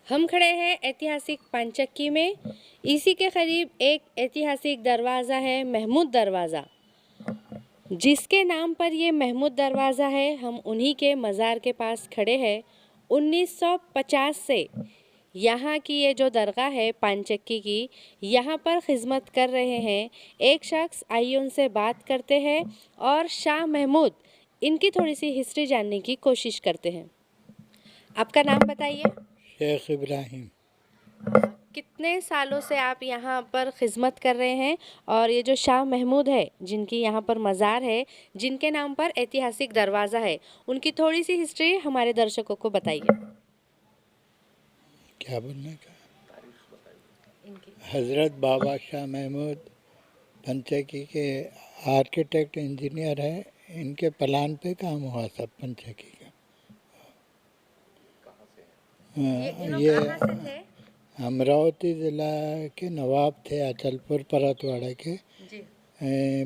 हम खड़े हैं ऐतिहासिक पानचक्की में। इसी के करीब एक ऐतिहासिक दरवाज़ा है, महमूद दरवाज़ा। जिसके नाम पर ये महमूद दरवाज़ा है, हम उन्हीं के मज़ार के पास खड़े हैं। 1950 से यहाँ की ये जो दरगाह है पानचक्की की, यहाँ पर खिदमत कर रहे हैं एक शख्स। आइए उनसे बात करते हैं और शाह महमूद, इनकी थोड़ी सी हिस्ट्री जानने की कोशिश करते हैं। आपका नाम बताइए। शेख इब्राहिम। कितने सालों से आप यहाँ पर खिदमत कर रहे हैं? और ये जो शाह महमूद है, जिनकी यहाँ पर मज़ार है, जिनके नाम पर ऐतिहासिक दरवाज़ा है, उनकी थोड़ी सी हिस्ट्री हमारे दर्शकों को बताइए। क्या बोलने का? हज़रत बाबा शाह महमूद पंचक्की के आर्किटेक्ट इंजीनियर है। इनके प्लान पे काम हुआ सब पंचक्की का। ये कहाँ से थे? अमरावती ज़िला के नवाब थे, अचलपुर परतवाड़ा के। जी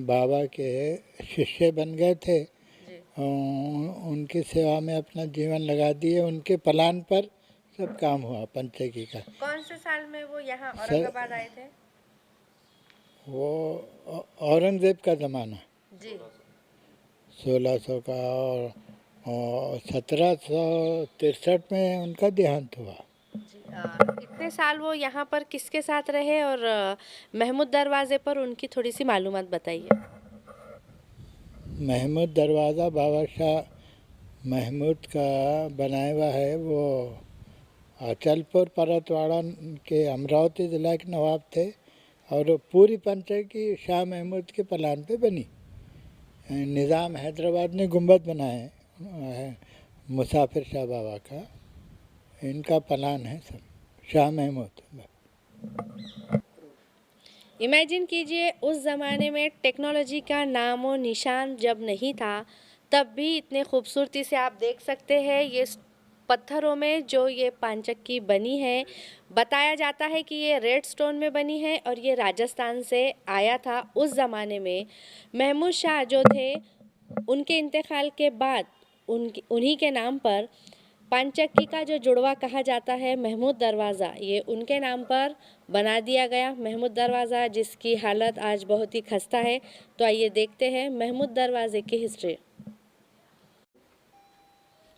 बाबा के शिष्य बन गए थे जी। और उनकी सेवा में अपना जीवन लगा दिए। उनके प्लान पर सब काम हुआ पंचक्की का। कौन से साल में वो यहाँ औरंगाबाद आए थे? वो औरंगज़ेब का ज़माना जी 1600 का, और 1763 में उनका देहांत हुआ। जी। इतने साल वो यहाँ पर किसके साथ रहे? और महमूद दरवाज़े पर उनकी थोड़ी सी मालूमात बताइए। महमूद दरवाज़ा बाबा शाह महमूद का बनाया हुआ है। वो अचलपुर परतवाड़ा के अमरावती ज़िला के नवाब थे और पूरी पंचक्की शाह महमूद के प्लान पे बनी। निज़ाम हैदराबाद ने गुंबद बनाए है मुसाफिर शाह बाबा का। इनका प्लान है सब, शाह महमूद। इमेजिन कीजिए, उस ज़माने में टेक्नोलॉजी का नामो निशान जब नहीं था, तब भी इतने खूबसूरती से आप देख सकते हैं ये पत्थरों में जो ये पानचक्की बनी है। बताया जाता है कि ये रेड स्टोन में बनी है और ये राजस्थान से आया था उस ज़माने में। महमूद शाह जो थे, उनके इंतकाल के बाद उन्हीं के नाम पर पानचक्की का जो जुड़वा कहा जाता है महमूद दरवाज़ा, ये उनके नाम पर बना दिया गया महमूद दरवाज़ा, जिसकी हालत आज बहुत ही खस्ता है। तो आइए देखते हैं महमूद दरवाज़े की हिस्ट्री।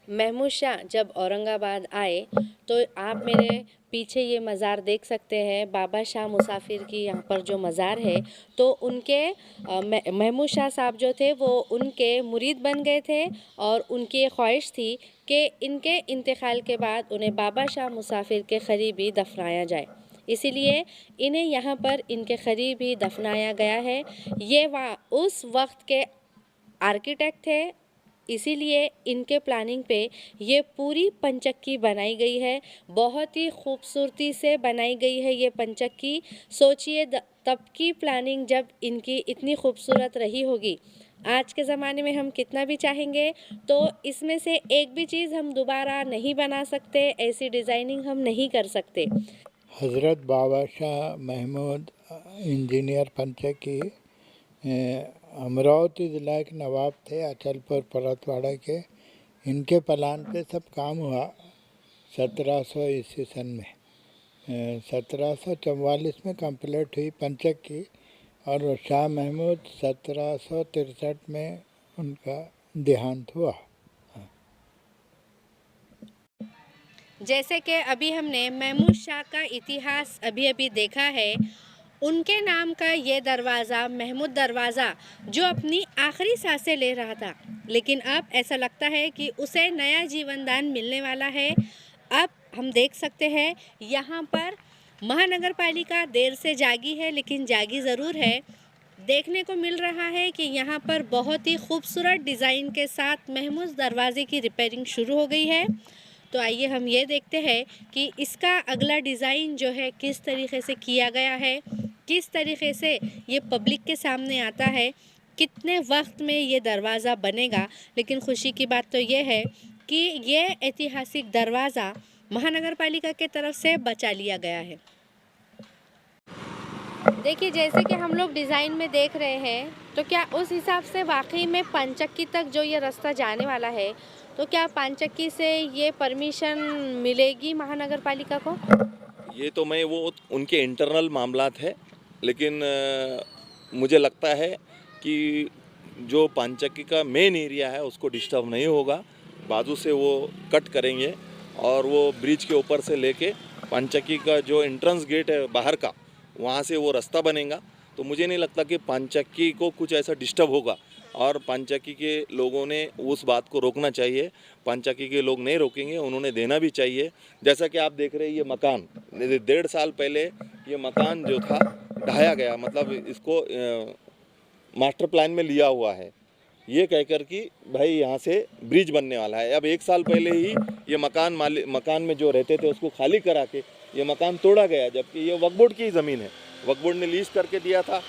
महमूद शाह जब औरंगाबाद आए तो आप मेरे पीछे ये मज़ार देख सकते हैं, बाबा शाह मुसाफिर की यहाँ पर जो मज़ार है। तो उनके महमूद शाह साहब जो थे वो उनके मुरीद बन गए थे और उनकी ख्वाहिश थी कि इनके इंतकाल के बाद उन्हें बाबा शाह मुसाफिर के करीब ही दफनाया जाए। इसीलिए इन्हें यहाँ पर इनके करीब ही दफनाया गया है। ये उस वक्त के आर्किटेक्ट थे, इसीलिए इनके प्लानिंग पे ये पूरी पंचक्की बनाई गई है। बहुत ही खूबसूरती से बनाई गई है ये पंचक्की। सोचिए तब की प्लानिंग जब इनकी इतनी खूबसूरत रही होगी। आज के ज़माने में हम कितना भी चाहेंगे तो इसमें से एक भी चीज़ हम दोबारा नहीं बना सकते, ऐसी डिज़ाइनिंग हम नहीं कर सकते। हज़रत बाबा शाह महमूद इंजीनियर पंचक्की अमरावती ज़िला के नवाब थे, अचलपुर परतवाड़ा के। इनके प्लान पे सब काम हुआ 1700 ईस्वी सन में। 1744 में कंप्लीट हुई पंचक्की और शाह महमूद 1763 में उनका देहांत हुआ। जैसे कि अभी हमने महमूद शाह का इतिहास अभी देखा है, उनके नाम का ये दरवाज़ा महमूद दरवाज़ा जो अपनी आखिरी सांसें ले रहा था, लेकिन अब ऐसा लगता है कि उसे नया जीवनदान मिलने वाला है। अब हम देख सकते हैं यहाँ पर महानगर पालिका देर से जागी है, लेकिन जागी ज़रूर है। देखने को मिल रहा है कि यहाँ पर बहुत ही खूबसूरत डिज़ाइन के साथ महमूद दरवाज़े की रिपेयरिंग शुरू हो गई है। तो आइए हम ये देखते हैं कि इसका अगला डिज़ाइन जो है किस तरीके से किया गया है, किस तरीके से ये पब्लिक के सामने आता है, कितने वक्त में ये दरवाज़ा बनेगा। लेकिन खुशी की बात तो ये है कि ये ऐतिहासिक दरवाज़ा महानगर पालिका के तरफ से बचा लिया गया है। देखिए, जैसे कि हम लोग डिज़ाइन में देख रहे हैं, तो क्या उस हिसाब से वाक़ई में पानचक्की तक जो ये रास्ता जाने वाला है, तो क्या पानचक्की से ये परमिशन मिलेगी महानगर पालिका को? ये तो मैं वो उनके इंटरनल मामलात है, लेकिन मुझे लगता है कि जो पानचक्की का मेन एरिया है उसको डिस्टर्ब नहीं होगा। बाजू से वो कट करेंगे और वो ब्रिज के ऊपर से लेके पानचक्की का जो एंट्रेंस गेट है बाहर का, वहाँ से वो रास्ता बनेगा। तो मुझे नहीं लगता कि पानचक्की को कुछ ऐसा डिस्टर्ब होगा, और पानचक्की के लोगों ने उस बात को रोकना चाहिए। पानचक्की के लोग नहीं रोकेंगे, उन्होंने देना भी चाहिए। जैसा कि आप देख रहे हैं, ये मकान 1.5 साल पहले ये मकान जो था ढाया गया, मतलब इसको मास्टर प्लान में लिया हुआ है, ये कहकर कि भाई यहाँ से ब्रिज बनने वाला है। अब 1 साल पहले ही ये मकान में जो रहते थे उसको खाली करा के ये मकान तोड़ा गया, जबकि ये वक्फ बोर्ड की ज़मीन है। वक्फ बोर्ड ने लीज करके दिया था,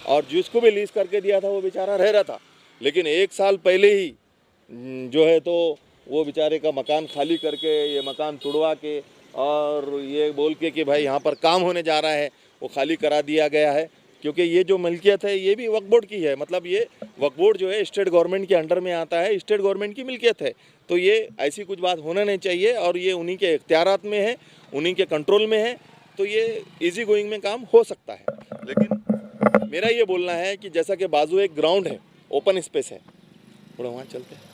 और जिसको भी लीज करके दिया था वो बेचारा रह रहा था। लेकिन 1 साल पहले ही जो है तो वो बेचारे का मकान खाली करके, ये मकान तुड़वा के, और ये बोल के कि भाई यहाँ पर काम होने जा रहा है, वो खाली करा दिया गया है। क्योंकि ये जो मिल्कियत है ये भी वक्फ बोर्ड की है, मतलब ये वक्फ बोर्ड जो है स्टेट गवर्नमेंट के अंडर में आता है, स्टेट गवर्नमेंट की मिल्कियत है। तो ये ऐसी कुछ बात होना नहीं चाहिए, और ये उन्हीं के इख्तियारात में है, उन्हीं के कंट्रोल में है। तो ये इजी गोइंग में काम हो सकता है। लेकिन मेरा ये बोलना है कि जैसा कि बाजू एक ग्राउंड है, ओपन स्पेस है, थोड़ा वहाँ चलते हैं।